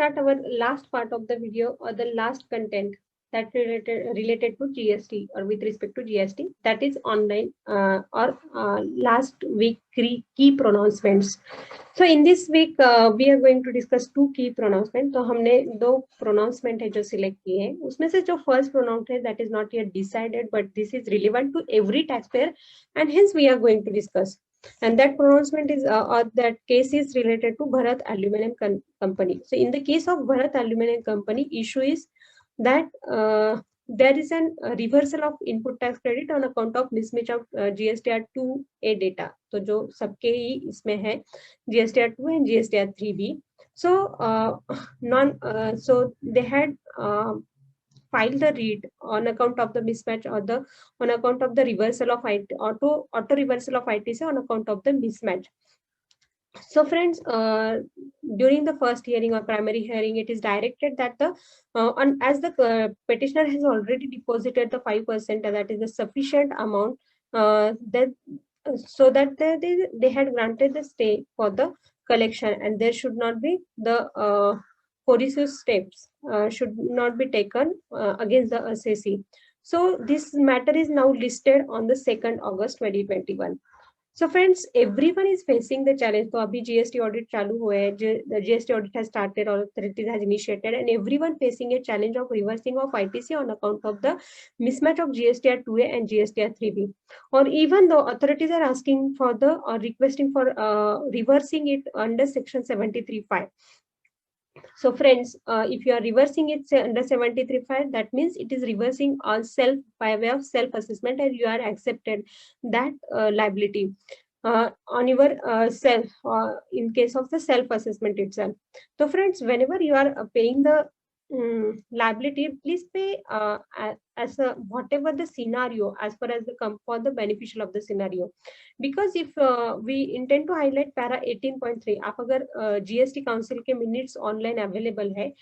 start our last part of the video or the last content that related to GST or with respect to GST, that is online or last week key pronouncements. So in this week we are going to discuss two key pronouncement. तो हमने दो pronouncement है जो select किए हैं, उसमें से जो first pronouncement है that is not yet decided but this is relevant to every taxpayer and hence we are going to discuss. And that pronouncement is or that case is related to Bharat Aluminum Company. So in the case of Bharat Aluminum Company, issue is that there is a reversal of input tax credit on account of mismatch of GSTR 2A data. तो जो सबके ही इसमें है GSTR 2 and GSTR 3B. So so they had filed the read on account of the mismatch or on account of the reversal of auto reversal of ITC on account of the mismatch. So friends, during the first hearing or primary hearing, it is directed that as the petitioner has already deposited the 5%, that is the sufficient amount so that they had granted the stay for the collection, and there should not be the coercive steps should not be taken against the assessee. So this matter is now listed on the 2nd August 2021. So friends, everyone is facing the challenge. So abhi GST audit chalu hua hai, the GST audit has started or authorities has initiated, and everyone facing a challenge of reversing of ITC on account of the mismatch of GSTR 2A and GSTR 3B. Or even though authorities are asking for the or requesting for reversing it under section 73(5). So friends, if you are reversing it under 73(5), that means it is reversing on self by way of self-assessment, and you are accepted that liability on your self in case of the self-assessment itself. So friends, whenever you are paying the liability, please pay as whatever the scenario as far as the for the beneficial of the scenario. Because if we intend to highlight para 18.3, आप अगर GST Council के minutes online available है,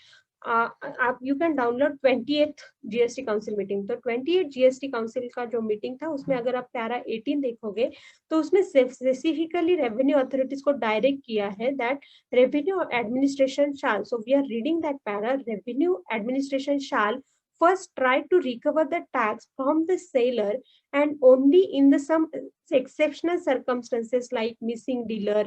आप you can download 28th GST Council meeting. तो 28th GST Council का जो meeting था उसमें अगर आप para 18 देखोगे तो उसमें specifically revenue authorities को direct किया है that revenue administration shall, so we are reading that para, revenue administration shall first try to recover the tax from the seller, and only in the some exceptional circumstances like missing dealer,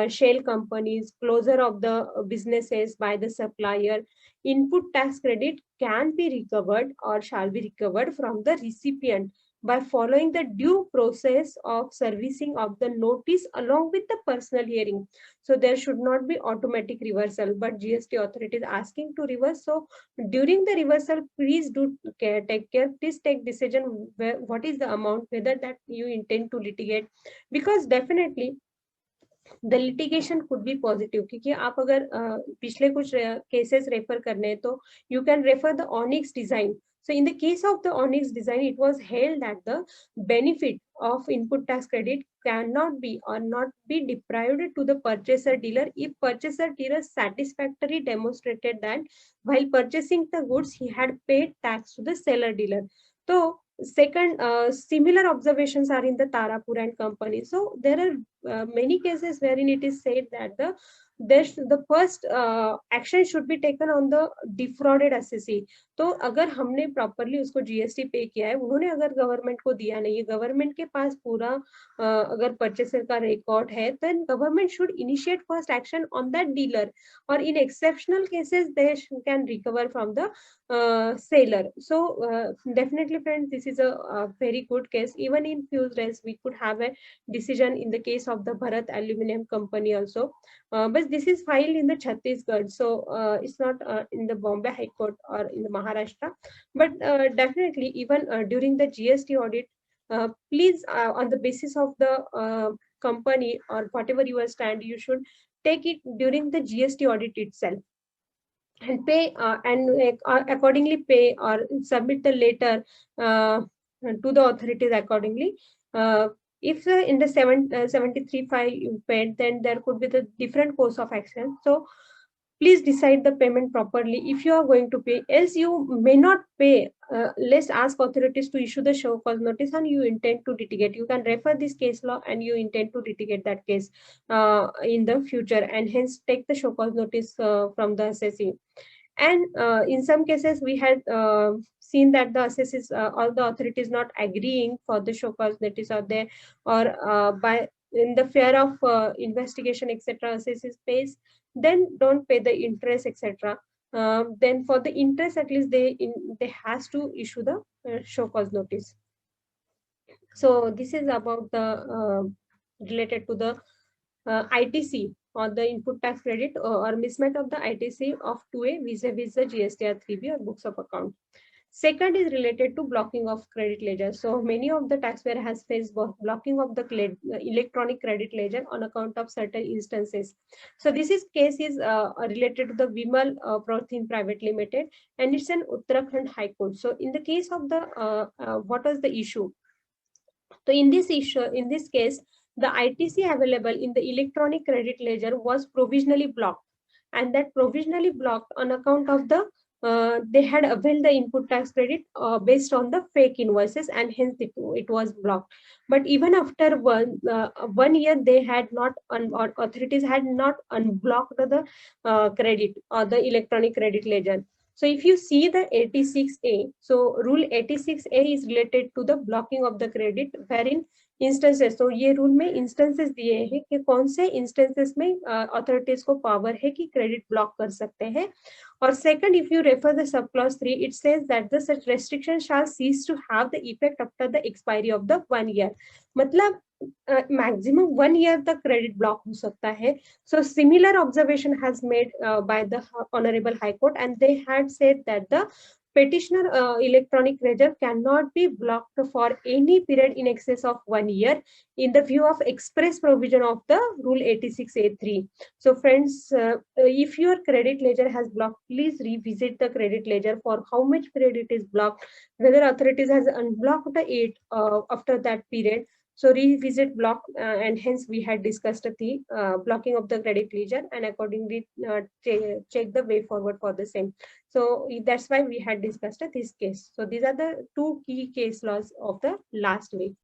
shell companies, closure of the businesses by the supplier, input tax credit can be recovered or shall be recovered from the recipient by following the due process of servicing of the notice along with the personal hearing. So there should not be automatic reversal, but GST authority is asking to reverse. So during the reversal, please do take care. Please take decision what is the amount, whether that you intend to litigate, because definitely the litigation could be positive. क्योंकि आप अगर पिछले कुछ cases refer करने हैं तो you can refer the Onyx design. So in the case of the Onyx design, it was held that the benefit of input tax credit cannot be or not be deprived to the purchaser dealer if purchaser dealer satisfactorily demonstrated that while purchasing the goods he had paid tax to the seller dealer. So second, similar observations are in the Tarapur and Company. So there are many cases wherein it is said that the first action should be taken on the defrauded assessee. तो अगर हमने properly उसको GST पे किया है, उन्होंने अगर government को दिया नहीं है, गवर्नमेंट के पास पूरा अगर परचेसर का रिकॉर्ड है, then government should initiate first action on that dealer, or in exceptional cases they can recover from the seller. So definitely friends, this is a very good case. Even in fuse race we could have a decision in the case of the Bharat Aluminum Company also, but this is filed in the Chhattisgarh, so it's not in the Bombay High Court or in the Maharashtra. But definitely even during the GST audit, please on the basis of the company or whatever you stand, you should take it during the GST audit itself and pay and accordingly pay or submit the letter to the authorities accordingly. If in the 73(5) you paid, then there could be the different course of action. So please decide the payment properly if you are going to pay, else you may not pay. Let's ask authorities to issue the show cause notice and you intend to litigate. You can refer this case law and you intend to litigate that case in the future, and hence take the show cause notice from the assessee. And in some cases, we had seen that the assessees, all the authorities not agreeing for the show cause notice or there, or by in the fear of investigation, etc., assessees pays, then don't pay the interest, etc. Then for the interest, at least they has to issue the show cause notice. So this is about the related to the ITC or the input tax credit or mismatch of the ITC of 2A vis-a-vis the GSTR 3B or books of account. Second is related to blocking of credit ledger. So many of the taxpayer has faced blocking of the electronic credit ledger on account of certain instances. So this is case is related to the Vimal Prothin Private Limited, and it's an Uttarakhand High Court. So in the case of the what was the issue? So in this issue, in this case, the ITC available in the electronic credit ledger was provisionally blocked, and that provisionally blocked on account of the they had availed the input tax credit based on the fake invoices, and hence it was blocked. But even after 1 year, they had not or authorities had not unblocked the credit or the electronic credit ledger. So if you see the 86A, so rule 86A is related to the blocking of the credit, wherein instances, so ये rule में instances दिए हैं कि कौन से instances में authorities को power है कि credit block कर सकते हैं. Or second, if you refer the subclause 3, it says that the such restriction shall cease to have the effect after the expiry of the 1 year. मतलब maximum 1 year the credit block हो सकता है. So similar observation has made by the Honorable High Court, and they had said that the petitioner electronic ledger cannot be blocked for any period in excess of 1 year in the view of express provision of the Rule 86A3. So friends, if your credit ledger has blocked, please revisit the credit ledger for how much period it is blocked, whether authorities has unblocked it after that period. So revisit block, and hence we had discussed the blocking of the credit ledger, and accordingly check the way forward for the same. So that's why we had discussed this case. So these are the two key case laws of the last week.